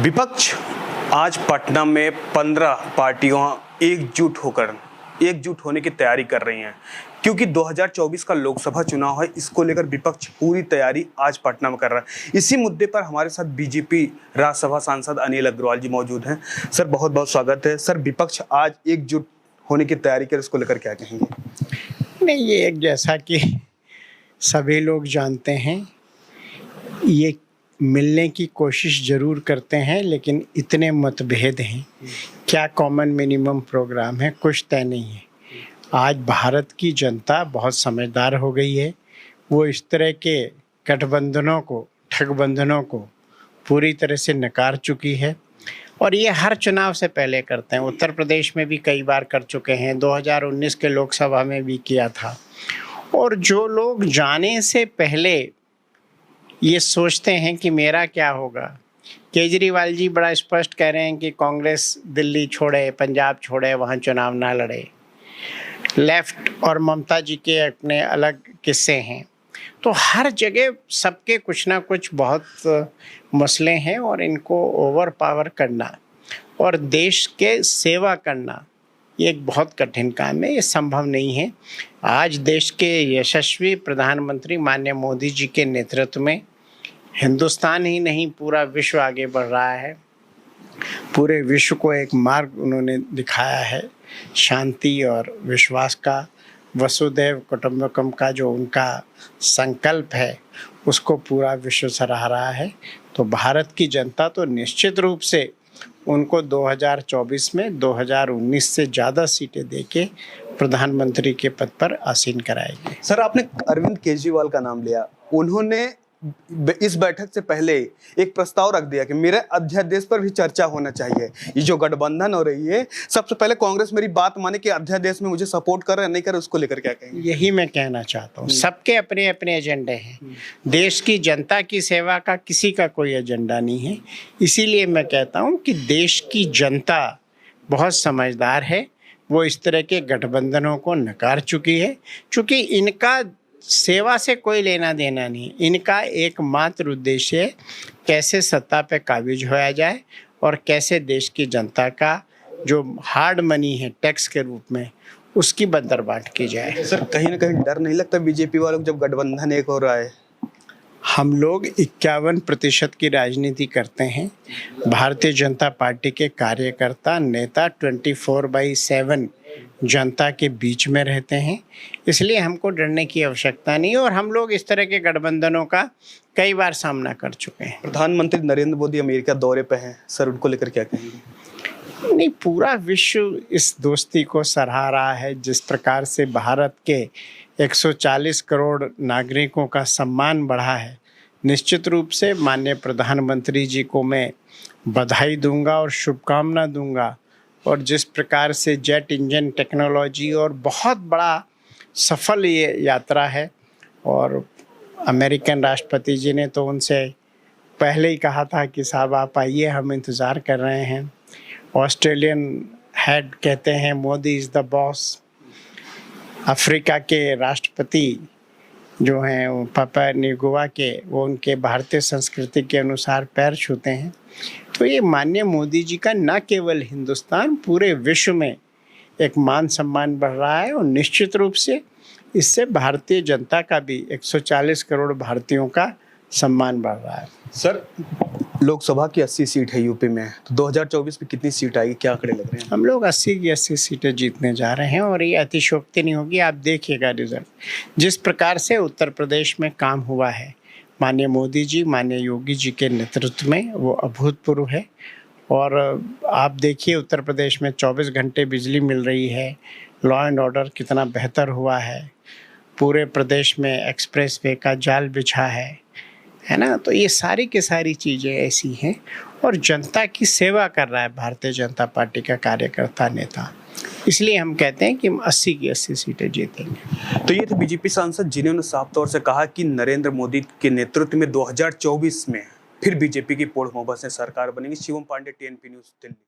विपक्ष आज पटना में 15 पार्टियां एकजुट होने की तैयारी कर रही हैं, क्योंकि 2024 का लोकसभा चुनाव है। इसको लेकर विपक्ष पूरी तैयारी आज पटना में कर रहा है। इसी मुद्दे पर हमारे साथ बीजेपी राज्यसभा सांसद अनिल अग्रवाल जी मौजूद हैं। सर, बहुत बहुत स्वागत है। सर, विपक्ष आज एकजुट होने की तैयारी कर, इसको लेकर क्या कहेंगे? नहीं, ये एक जैसा कि सभी लोग जानते हैं, ये मिलने की कोशिश जरूर करते हैं, लेकिन इतने मतभेद हैं, क्या कॉमन मिनिमम प्रोग्राम है, कुछ तय नहीं है। आज भारत की जनता बहुत समझदार हो गई है। वो इस तरह के गठबंधनों को, ठगबंधनों को पूरी तरह से नकार चुकी है और ये हर चुनाव से पहले करते हैं। उत्तर प्रदेश में भी कई बार कर चुके हैं, 2019 के लोकसभा में भी किया था। और जो लोग जाने से पहले ये सोचते हैं कि मेरा क्या होगा, केजरीवाल जी बड़ा स्पष्ट कह रहे हैं कि कांग्रेस दिल्ली छोड़े, पंजाब छोड़े, वहाँ चुनाव ना लड़े। लेफ्ट और ममता जी के अपने अलग किस्से हैं। तो हर जगह सबके कुछ ना कुछ बहुत मसले हैं और इनको ओवर पावर करना और देश के सेवा करना ये एक बहुत कठिन काम है, ये संभव नहीं है। आज देश के यशस्वी प्रधानमंत्री माननीय मोदी जी के नेतृत्व में हिंदुस्तान ही नहीं, पूरा विश्व आगे बढ़ रहा है। पूरे विश्व को एक मार्ग उन्होंने दिखाया है शांति और विश्वास का। वसुधैव कुटुंबकम का जो उनका संकल्प है, उसको पूरा विश्व सराह रहा है। तो भारत की जनता तो निश्चित रूप से उनको 2024 में 2019 से ज़्यादा सीटें देके प्रधानमंत्री के पद पर आसीन कराएगी। सर, आपने अरविंद केजरीवाल का नाम लिया। उन्होंने इस बैठक से पहले एक प्रस्ताव रख दिया कि मेरे अध्यादेश पर भी चर्चा होना चाहिए। ये जो गठबंधन हो रही है, सबसे पहले कांग्रेस मेरी बात माने कि अध्यादेश में मुझे सपोर्ट कर रहा है, नहीं कर, उसको लेकर क्या कहेंगे? यही मैं कहना चाहता हूँ। सबके अपने अपने एजेंडे हैं। देश की जनता की सेवा का किसी का कोई एजेंडा नहीं है। इसीलिए मैं कहता हूँ कि देश की जनता बहुत समझदार है। वो इस तरह के गठबंधनों को नकार चुकी है, क्योंकि इनका सेवा से कोई लेना देना नहीं। इनका एकमात्र उद्देश्य है कैसे सत्ता पे काबिज होया जाए और कैसे देश की जनता का जो हार्ड मनी है टैक्स के रूप में, उसकी बंदरबाट की जाए। सर, कहीं ना कहीं डर नहीं लगता बीजेपी वालों को जब गठबंधन एक हो रहा है? हम लोग 51% की राजनीति करते हैं। भारतीय जनता पार्टी के कार्यकर्ता, नेता 24/7 जनता के बीच में रहते हैं, इसलिए हमको डरने की आवश्यकता नहीं। और हम लोग इस तरह के गठबंधनों का कई बार सामना कर चुके हैं। प्रधानमंत्री नरेंद्र मोदी अमेरिका दौरे पे हैं, सर, उनको लेकर क्या कहेंगे? नहीं, पूरा विश्व इस दोस्ती को सराह रहा है। जिस प्रकार से भारत के 140 करोड़ नागरिकों का सम्मान बढ़ा है, निश्चित रूप से माननीय प्रधानमंत्री जी को मैं बधाई दूंगा और शुभकामना दूंगा। और जिस प्रकार से जेट इंजन टेक्नोलॉजी और बहुत बड़ा सफल ये यात्रा है, और अमेरिकन राष्ट्रपति जी ने तो उनसे पहले ही कहा था कि साहब आप आइए, हम इंतज़ार कर रहे हैं। ऑस्ट्रेलियन हेड कहते हैं Modi is the boss. Africa के राष्ट्रपति जो हैं पापा न्यूगिनी के, वो उनके भारतीय संस्कृति के अनुसार पैर छूते हैं। तो ये माननीय मोदी जी का न केवल हिंदुस्तान, पूरे विश्व में एक मान सम्मान बढ़ रहा है और निश्चित रूप से इससे भारतीय जनता का भी 140 करोड़ भारतीयों का सम्मान बढ़ रहा है। सर, लोकसभा की 80 सीट है यूपी में, तो 2024 में कितनी सीट आएगी, क्या आंकड़े लग रहे हैं? हम लोग 80 की 80 सीटें जीतने जा रहे हैं और ये अतिशयोक्ति नहीं होगी। आप देखिएगा रिजल्ट, जिस प्रकार से उत्तर प्रदेश में काम हुआ है माननीय मोदी जी, माननीय योगी जी के नेतृत्व में, वो अभूतपूर्व है। और आप देखिए उत्तर प्रदेश में 24 घंटे बिजली मिल रही है, लॉ एंड ऑर्डर कितना बेहतर हुआ है, पूरे प्रदेश में एक्सप्रेस वे का जाल बिछा है ना। तो ये सारी की सारी चीज़ें ऐसी हैं और जनता की सेवा कर रहा है भारतीय जनता पार्टी का कार्यकर्ता, नेता। इसलिए हम कहते हैं कि हम 80 की 80 सीटें जीतेंगे। तो ये थे बीजेपी सांसद जिन्होंने साफ तौर से कहा कि नरेंद्र मोदी के नेतृत्व में 2024 में फिर बीजेपी की पूर्ण बहुमत से सरकार बनेगी। Shivam Pandey, TNP news, Delhi.